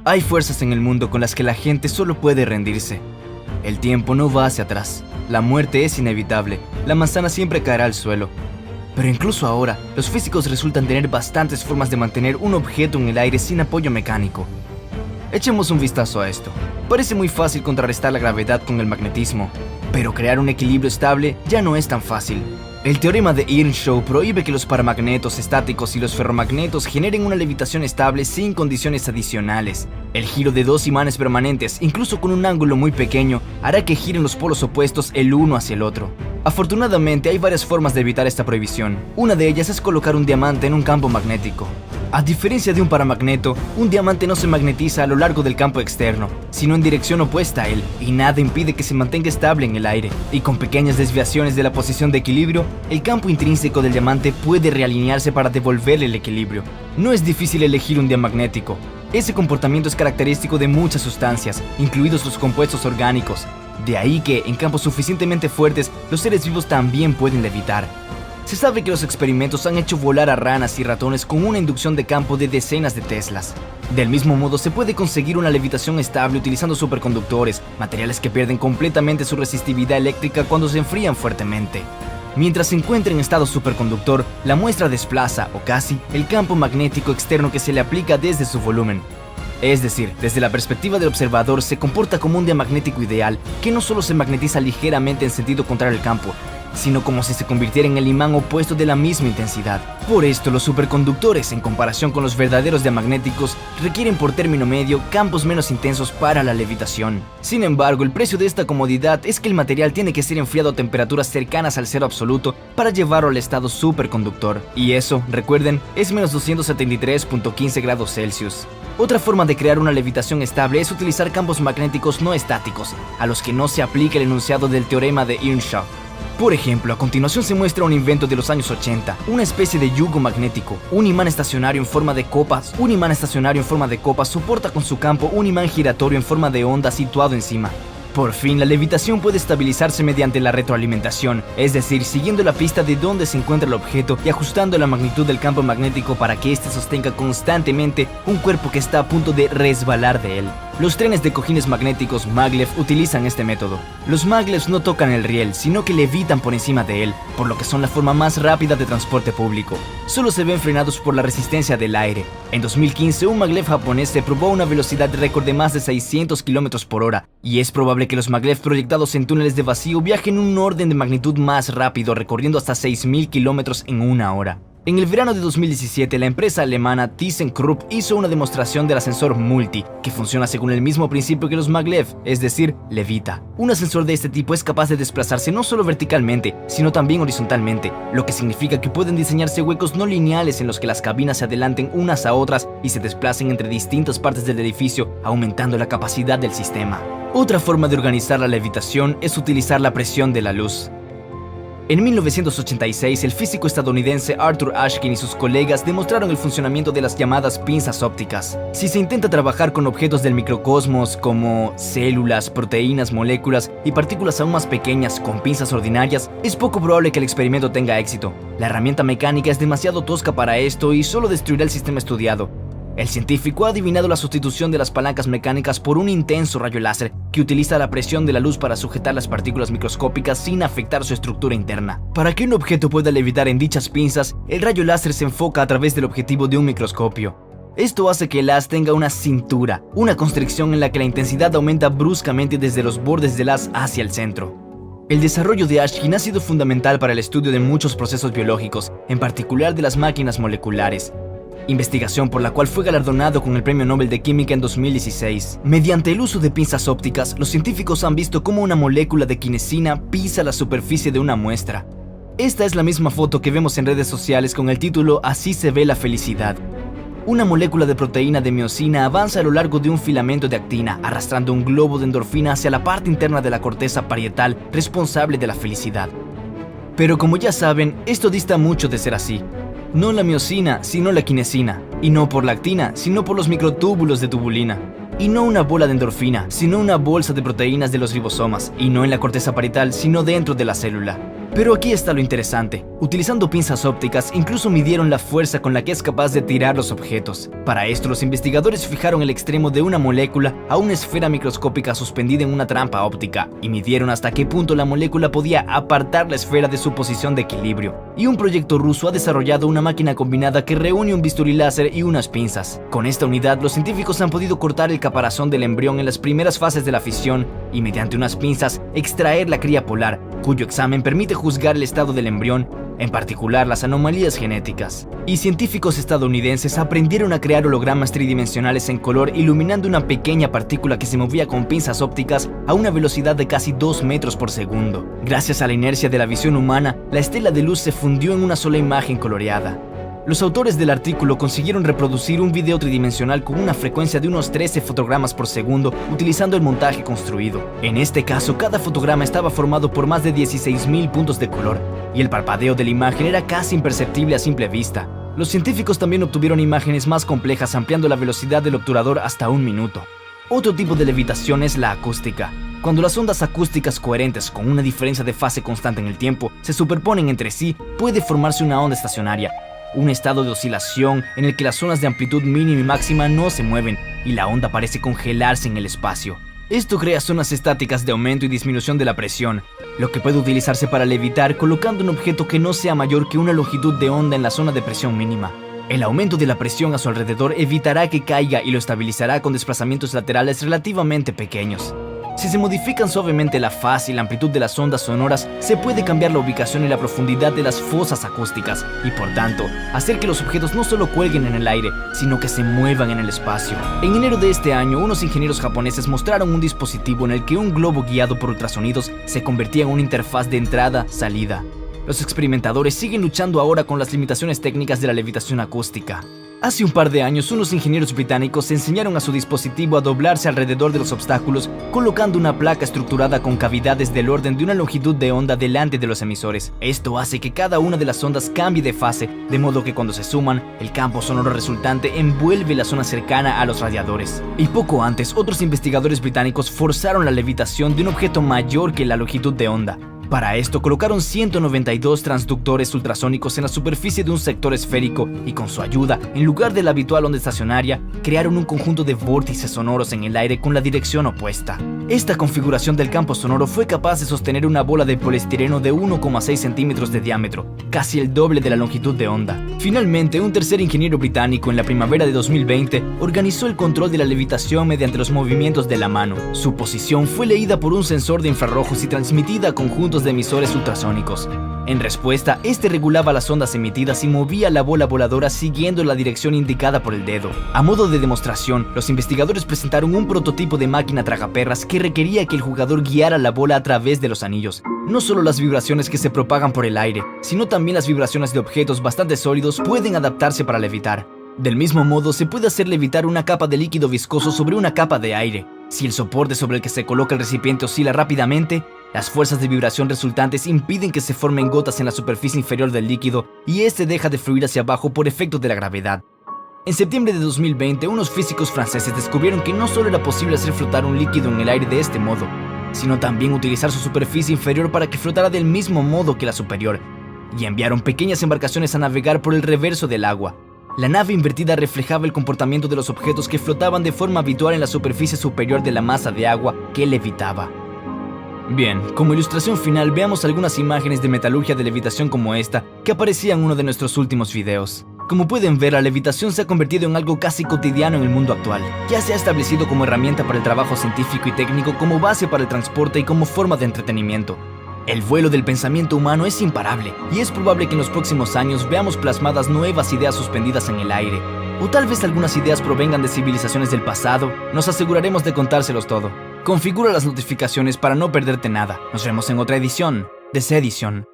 Hay fuerzas en el mundo con las que la gente solo puede rendirse. El tiempo no va hacia atrás, la muerte es inevitable, la manzana siempre caerá al suelo. Pero incluso ahora, los físicos resultan tener bastantes formas de mantener un objeto en el aire sin apoyo mecánico. Echemos un vistazo a esto. Parece muy fácil contrarrestar la gravedad con el magnetismo, pero crear un equilibrio estable ya no es tan fácil. El teorema de Earnshaw prohíbe que los paramagnetos estáticos y los ferromagnetos generen una levitación estable sin condiciones adicionales. El giro de dos imanes permanentes, incluso con un ángulo muy pequeño, hará que giren los polos opuestos el uno hacia el otro. Afortunadamente hay varias formas de evitar esta prohibición. Una de ellas es colocar un diamante en un campo magnético. A diferencia de un paramagneto, un diamante no se magnetiza a lo largo del campo externo, sino en dirección opuesta a él, y nada impide que se mantenga estable en el aire. Y con pequeñas desviaciones de la posición de equilibrio, el campo intrínseco del diamante puede realinearse para devolverle el equilibrio. No es difícil elegir un diamagnético. Ese comportamiento es característico de muchas sustancias, incluidos los compuestos orgánicos. De ahí que, en campos suficientemente fuertes, los seres vivos también pueden levitar. Se sabe que los experimentos han hecho volar a ranas y ratones con una inducción de campo de decenas de teslas. Del mismo modo, se puede conseguir una levitación estable utilizando superconductores, materiales que pierden completamente su resistividad eléctrica cuando se enfrían fuertemente. Mientras se encuentra en estado superconductor, la muestra desplaza, o casi, el campo magnético externo que se le aplica desde su volumen. Es decir, desde la perspectiva del observador se comporta como un diamagnético ideal, que no solo se magnetiza ligeramente en sentido contrario al campo, sino como si se convirtiera en el imán opuesto de la misma intensidad. Por esto, los superconductores, en comparación con los verdaderos diamagnéticos, requieren por término medio campos menos intensos para la levitación. Sin embargo, el precio de esta comodidad es que el material tiene que ser enfriado a temperaturas cercanas al cero absoluto para llevarlo al estado superconductor. Y eso, recuerden, es menos 273.15 grados Celsius. Otra forma de crear una levitación estable es utilizar campos magnéticos no estáticos, a los que no se aplica el enunciado del teorema de Earnshaw. Por ejemplo, a continuación se muestra un invento de los años 80, una especie de yugo magnético. Un imán estacionario en forma de copa soporta con su campo un imán giratorio en forma de onda situado encima. Por fin, la levitación puede estabilizarse mediante la retroalimentación, es decir, siguiendo la pista de donde se encuentra el objeto y ajustando la magnitud del campo magnético para que éste sostenga constantemente un cuerpo que está a punto de resbalar de él. Los trenes de cojines magnéticos maglev utilizan este método. Los maglevs no tocan el riel, sino que levitan por encima de él, por lo que son la forma más rápida de transporte público. Solo se ven frenados por la resistencia del aire. En 2015, un maglev japonés se probó a una velocidad récord de más de 600 km por hora, y es probable que los maglev proyectados en túneles de vacío viajen un orden de magnitud más rápido, recorriendo hasta 6.000 km en una hora. En el verano de 2017, la empresa alemana ThyssenKrupp hizo una demostración del ascensor Multi, que funciona según el mismo principio que los maglev, es decir, levita. Un ascensor de este tipo es capaz de desplazarse no solo verticalmente, sino también horizontalmente, lo que significa que pueden diseñarse huecos no lineales en los que las cabinas se adelanten unas a otras y se desplacen entre distintas partes del edificio, aumentando la capacidad del sistema. Otra forma de organizar la levitación es utilizar la presión de la luz. En 1986, el físico estadounidense Arthur Ashkin y sus colegas demostraron el funcionamiento de las llamadas pinzas ópticas. Si se intenta trabajar con objetos del microcosmos como células, proteínas, moléculas y partículas aún más pequeñas con pinzas ordinarias, es poco probable que el experimento tenga éxito. La herramienta mecánica es demasiado tosca para esto y solo destruirá el sistema estudiado. El científico ha adivinado la sustitución de las palancas mecánicas por un intenso rayo láser que utiliza la presión de la luz para sujetar las partículas microscópicas sin afectar su estructura interna. Para que un objeto pueda levitar en dichas pinzas, el rayo láser se enfoca a través del objetivo de un microscopio. Esto hace que el haz tenga una cintura, una constricción en la que la intensidad aumenta bruscamente desde los bordes del haz hacia el centro. El desarrollo de Ashkin ha sido fundamental para el estudio de muchos procesos biológicos, en particular de las máquinas moleculares. Investigación por la cual fue galardonado con el Premio Nobel de Química en 2016. Mediante el uso de pinzas ópticas, los científicos han visto cómo una molécula de quinesina pisa la superficie de una muestra. Esta es la misma foto que vemos en redes sociales con el título "Así se ve la felicidad". Una molécula de proteína de miosina avanza a lo largo de un filamento de actina, arrastrando un globo de endorfina hacia la parte interna de la corteza parietal responsable de la felicidad. Pero como ya saben, esto dista mucho de ser así. No la miosina, sino la quinesina. Y no por la actina, sino por los microtúbulos de tubulina. Y no una bola de endorfina, sino una bolsa de proteínas de los ribosomas. Y no en la corteza parietal, sino dentro de la célula. Pero aquí está lo interesante. Utilizando pinzas ópticas, incluso midieron la fuerza con la que es capaz de tirar los objetos. Para esto, los investigadores fijaron el extremo de una molécula a una esfera microscópica suspendida en una trampa óptica y midieron hasta qué punto la molécula podía apartar la esfera de su posición de equilibrio. Y un proyecto ruso ha desarrollado una máquina combinada que reúne un bisturí láser y unas pinzas. Con esta unidad, los científicos han podido cortar el caparazón del embrión en las primeras fases de la fisión y mediante unas pinzas extraer la cría polar, cuyo examen permite juzgar el estado del embrión, en particular las anomalías genéticas. Y científicos estadounidenses aprendieron a crear hologramas tridimensionales en color iluminando una pequeña partícula que se movía con pinzas ópticas a una velocidad de casi 2 metros por segundo. Gracias a la inercia de la visión humana, la estela de luz se fundió en una sola imagen coloreada. Los autores del artículo consiguieron reproducir un video tridimensional con una frecuencia de unos 13 fotogramas por segundo utilizando el montaje construido. En este caso, cada fotograma estaba formado por más de 16.000 puntos de color, y el parpadeo de la imagen era casi imperceptible a simple vista. Los científicos también obtuvieron imágenes más complejas ampliando la velocidad del obturador hasta 1 minuto. Otro tipo de levitación es la acústica. Cuando las ondas acústicas coherentes con una diferencia de fase constante en el tiempo se superponen entre sí, puede formarse una onda estacionaria, un estado de oscilación en el que las zonas de amplitud mínima y máxima no se mueven y la onda parece congelarse en el espacio. Esto crea zonas estáticas de aumento y disminución de la presión, lo que puede utilizarse para levitar colocando un objeto que no sea mayor que una longitud de onda en la zona de presión mínima. El aumento de la presión a su alrededor evitará que caiga y lo estabilizará con desplazamientos laterales relativamente pequeños. Si se modifican suavemente la fase y la amplitud de las ondas sonoras, se puede cambiar la ubicación y la profundidad de las fosas acústicas y, por tanto, hacer que los objetos no solo cuelguen en el aire, sino que se muevan en el espacio. En enero de este año, unos ingenieros japoneses mostraron un dispositivo en el que un globo guiado por ultrasonidos se convertía en una interfaz de entrada-salida. Los experimentadores siguen luchando ahora con las limitaciones técnicas de la levitación acústica. Hace un par de años, unos ingenieros británicos enseñaron a su dispositivo a doblarse alrededor de los obstáculos, colocando una placa estructurada con cavidades del orden de una longitud de onda delante de los emisores. Esto hace que cada una de las ondas cambie de fase, de modo que cuando se suman, el campo sonoro resultante envuelve la zona cercana a los radiadores. Y poco antes, otros investigadores británicos forzaron la levitación de un objeto mayor que la longitud de onda. Para esto colocaron 192 transductores ultrasónicos en la superficie de un sector esférico y con su ayuda, en lugar de la habitual onda estacionaria, crearon un conjunto de vórtices sonoros en el aire con la dirección opuesta. Esta configuración del campo sonoro fue capaz de sostener una bola de poliestireno de 1,6 centímetros de diámetro, casi el doble de la longitud de onda. Finalmente, un tercer ingeniero británico en la primavera de 2020 organizó el control de la levitación mediante los movimientos de la mano. Su posición fue leída por un sensor de infrarrojos y transmitida a conjuntos de emisores ultrasónicos. En respuesta, este regulaba las ondas emitidas y movía la bola voladora siguiendo la dirección indicada por el dedo. A modo de demostración, los investigadores presentaron un prototipo de máquina tragaperras que requería que el jugador guiara la bola a través de los anillos. No solo las vibraciones que se propagan por el aire, sino también las vibraciones de objetos bastante sólidos pueden adaptarse para levitar. Del mismo modo, se puede hacer levitar una capa de líquido viscoso sobre una capa de aire. Si el soporte sobre el que se coloca el recipiente oscila rápidamente, las fuerzas de vibración resultantes impiden que se formen gotas en la superficie inferior del líquido y este deja de fluir hacia abajo por efecto de la gravedad. En septiembre de 2020, unos físicos franceses descubrieron que no solo era posible hacer flotar un líquido en el aire de este modo, sino también utilizar su superficie inferior para que flotara del mismo modo que la superior, y enviaron pequeñas embarcaciones a navegar por el reverso del agua. La nave invertida reflejaba el comportamiento de los objetos que flotaban de forma habitual en la superficie superior de la masa de agua que levitaba. Bien, como ilustración final veamos algunas imágenes de metalurgia de levitación como esta que aparecía en uno de nuestros últimos videos. Como pueden ver, la levitación se ha convertido en algo casi cotidiano en el mundo actual. Ya se ha establecido como herramienta para el trabajo científico y técnico, como base para el transporte y como forma de entretenimiento. El vuelo del pensamiento humano es imparable y es probable que en los próximos años veamos plasmadas nuevas ideas suspendidas en el aire. O tal vez algunas ideas provengan de civilizaciones del pasado. Nos aseguraremos de contárselos todo. Configura las notificaciones para no perderte nada. Nos vemos en otra edición de Sedición.